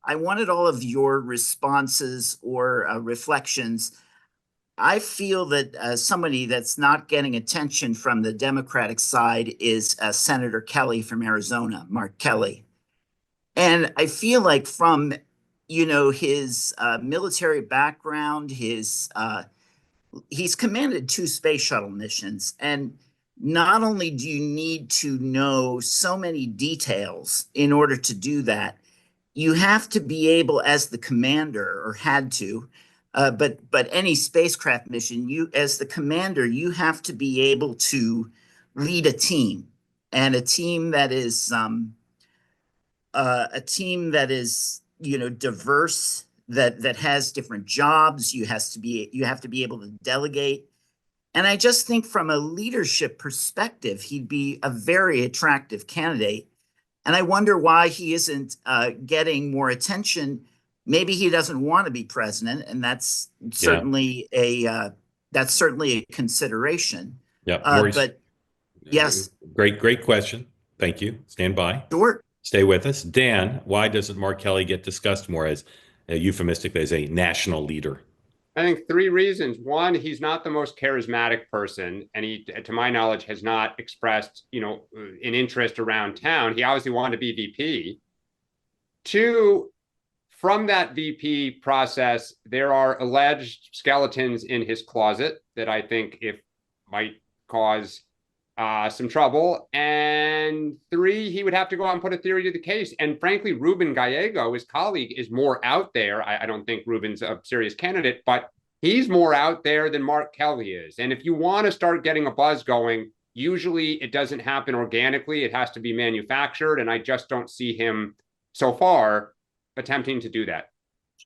I wanted all of your responses or reflections. I feel that somebody that's not getting attention from the Democratic side is Senator Kelly from Arizona, Mark Kelly. And I feel like from, his military background, he's commanded two space shuttle missions. And not only do you need to know so many details in order to do that, you have to be able, as the commander, or had to, but any spacecraft mission, you as the commander, you have to be able to lead a team, and a team that is diverse, that has different jobs. You have to be able to delegate, and I just think from a leadership perspective, he'd be a very attractive candidate. And I wonder why he isn't getting more attention. Maybe he doesn't want to be president, and Yeah. that's certainly a consideration. Yeah. Maurice, But yes, great question. Thank you. Stand by. sure. Stay with us. Dan, why doesn't Mark Kelly get discussed more as euphemistically as a national leader? I think three reasons. One, he's not the most charismatic person, and he, to my knowledge, has not expressed, an interest around town. He obviously wanted to be VP. Two, from that VP process, there are alleged skeletons in his closet that I think if might cause some trouble. And three, he would have to go out and put a theory to the case. And frankly, Ruben Gallego, his colleague, is more out there. I don't think Ruben's a serious candidate, but he's more out there than Mark Kelly is. And if you want to start getting a buzz going, usually it doesn't happen organically. It has to be manufactured. And I just don't see him so far attempting to do that.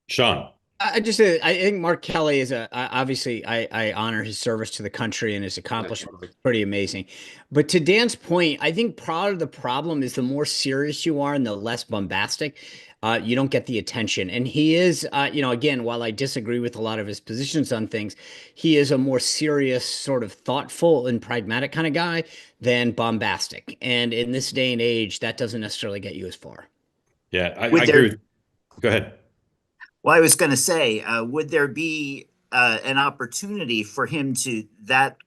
Sean. I think Mark Kelly is obviously I honor his service to the country and his accomplishments. Pretty amazing. But to Dan's point, I think part of the problem is the more serious you are and the less bombastic, you don't get the attention. And he is, again, while I disagree with a lot of his positions on things, he is a more serious, sort of thoughtful and pragmatic kind of guy than bombastic. And in this day and age, that doesn't necessarily get you as far. Yeah, I agree. Go ahead. Well, I was going to say, would there be an opportunity for him to that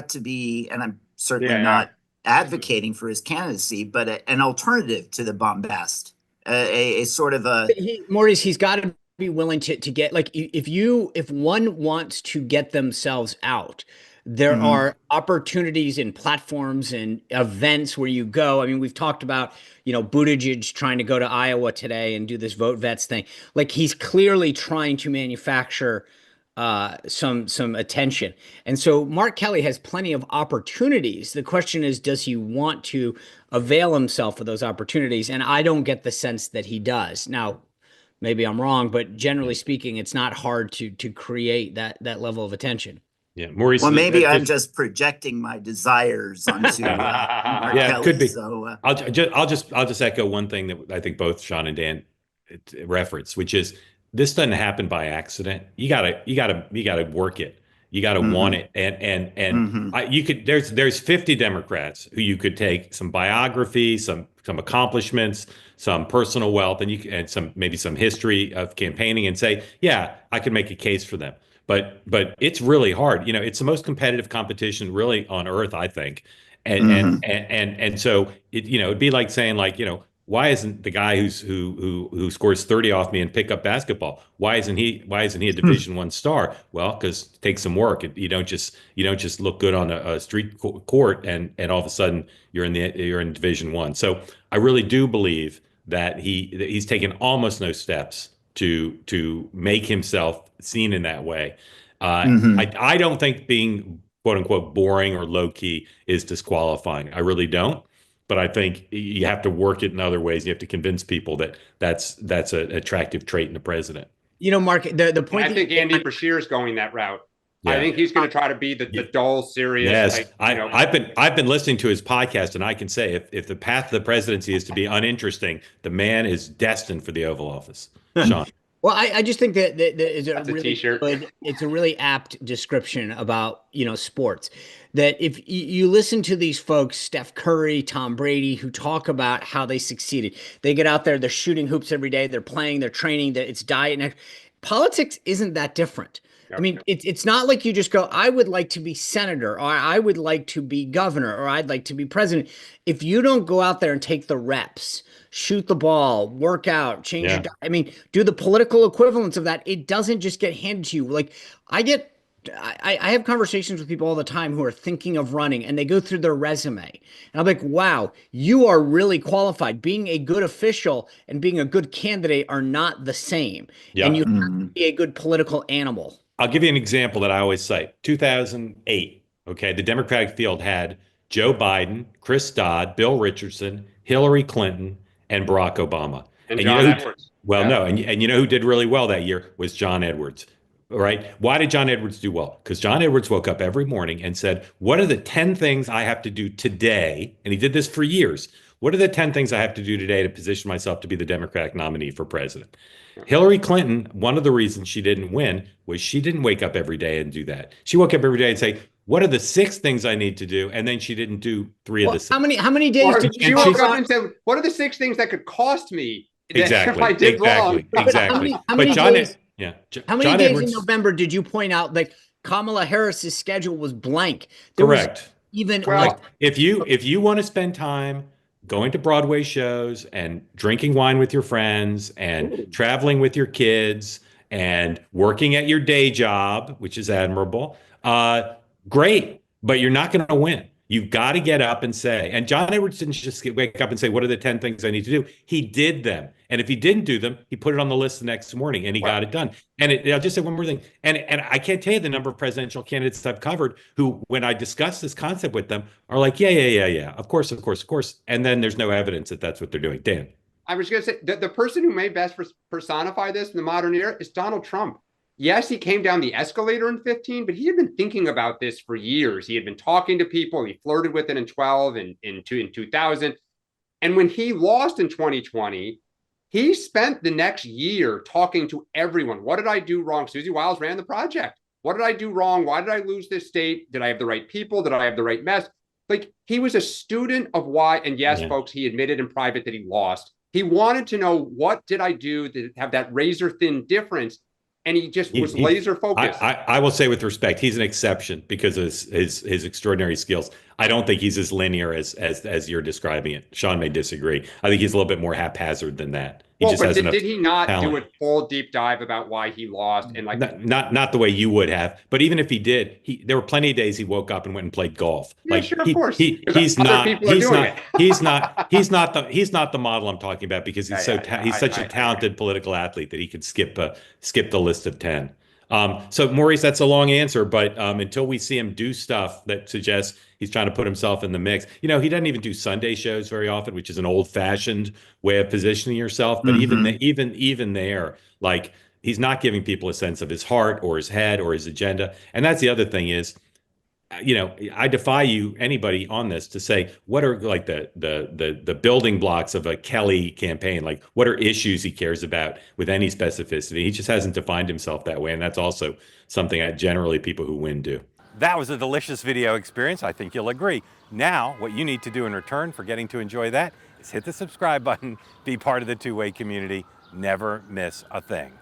to be, and I'm certainly not advocating for his candidacy, but an alternative to the bombast, a sort of a. Maurice, he's got to be willing to get, like, if one wants to get themselves out, there are opportunities and platforms and events where you go. I mean, we've talked about, Buttigieg trying to go to Iowa today and do this vote vets thing. Like, he's clearly trying to manufacture some attention. And so Mark Kelly has plenty of opportunities. The question is, does he want to avail himself of those opportunities? And I don't get the sense that he does. Now, maybe I'm wrong, but generally speaking, it's not hard to create that level of attention. Yeah, Maurice. Well, maybe I'm just projecting my desires onto Mark Kelly. Could be. So, I'll just echo one thing that I think both Sean and Dan reference, which is this doesn't happen by accident. You gotta work it. You gotta want it, and you could. There's 50 Democrats who you could take some biography, some accomplishments, some personal wealth, and some history of campaigning, and say, yeah, I could make a case for them. But it's really hard. It's the most competitive competition really on earth, I think. And so it'd be like saying, like, why isn't the guy who scores 30 off me in pickup basketball? Why isn't he a Division I star? Well, because it takes some work. You don't just look good on a street court and all of a sudden you're in Division I. So I really do believe that he's taken almost no steps to make himself seen in that way. I don't think being quote unquote boring or low key is disqualifying. I really don't. But I think you have to work it in other ways. You have to convince people that that's an attractive trait in the president. Mark, the point. I think Andy Beshear is going that route. Yeah. I think he's going to try to be the dull, serious. Yes, I've been listening to his podcast, and I can say if the path to the presidency is to be uninteresting, the man is destined for the Oval Office. Sean. Well, I just think that is a That's a really t-shirt. good, it's a really apt description about, sports. That if you listen to these folks, Steph Curry, Tom Brady, who talk about how they succeeded, they get out there, they're shooting hoops every day, they're playing, they're training, that it's diet. And politics isn't that different. I Yep. mean, it's not like you just go, I would like to be senator, or I would like to be governor, or I'd like to be president. If you don't go out there and take the reps, shoot the ball, work out, change your Yeah. I mean, do the political equivalence of that. It doesn't just get handed to you. Like I get I have conversations with people all the time who are thinking of running and they go through their resume. And I'm like, wow, you are really qualified. Being a good official and being a good candidate are not the same. And you Yeah. have to be a good political animal. I'll give you an example that I always cite. 2008, okay, the Democratic field had Joe Biden, Chris Dodd, Bill Richardson, Hillary Clinton, and Barack Obama. And you John know who, Edwards. well, Yeah. no, and you know who did really well that year was John Edwards. All right. Why did John Edwards do well? Because John Edwards woke up every morning and said, what are the 10 things I have to do today? And he did this for years. What are the 10 things I have to do today to position myself to be the Democratic nominee for president? Hillary Clinton, one of the reasons she didn't win was she didn't wake up every day and do that. She woke up every day and say, what are the 6 things I need to do? And then she didn't do 3 of Well, the 6. how many days Or did she you woke she's- up and said, what are the 6 things that could cost me that Exactly. if I did Exactly. wrong? Exactly. how many But John, days- yeah. How many John days Edwards, in November did you point out like Kamala Harris's schedule was blank? There was correct. even Well, like If you want to spend time going to Broadway shows and drinking wine with your friends and traveling with your kids and working at your day job, which is admirable, great, but you're not going to win. You've got to get up and say, and John Edwards didn't just wake up and say, what are the 10 things I need to do? He did them. And if he didn't do them, he put it on the list the next morning and he got it done. And I'll just say one more thing. And I can't tell you the number of presidential candidates I've covered who, when I discuss this concept with them, are like, yeah. Of course. And then there's no evidence that that's what they're doing. Dan. I was going to say the person who may best personify this in the modern era is Donald Trump. Yes, he came down the escalator in 15, but he had been thinking about this for years. He had been talking to people. He flirted with it in 12 and in 2000. And when he lost in 2020, he spent the next year talking to everyone. What did I do wrong? Susie Wiles ran the project. What did I do wrong? Why did I lose this state? Did I have the right people? Did I have the right mess? Like he was a student of why. And yes, folks, he admitted in private that he lost. He wanted to know, what did I do to have that razor thin difference? And he just was laser focused. I will say with respect, he's an exception because of his extraordinary skills. I don't think he's as linear as you're describing it. Sean may disagree. I think he's a little bit more haphazard than that. He Well, just but has enough did he not talent. do a full deep dive about why he lost? And like, not the way you would have, but even if he did, there were plenty of days he woke up and went and played golf. Yeah, Like sure, of course. he's Other not people are doing it. he's not the model I'm talking about because he's he's such a talented political athlete that he could skip the list of 10. So Maurice, that's a long answer, but until we see him do stuff that suggests he's trying to put himself in the mix, he doesn't even do Sunday shows very often, which is an old-fashioned way of positioning yourself. But even there, like he's not giving people a sense of his heart or his head or his agenda. And that's the other thing is, I defy anybody on this to say what are like the building blocks of a Kelly campaign. Like what are issues he cares about with any specificity? He just hasn't defined himself that way, and that's also something that generally people who win do. That was a delicious video experience. I think you'll agree. Now, what you need to do in return for getting to enjoy that is hit the subscribe button, be part of the Two-Way community, never miss a thing.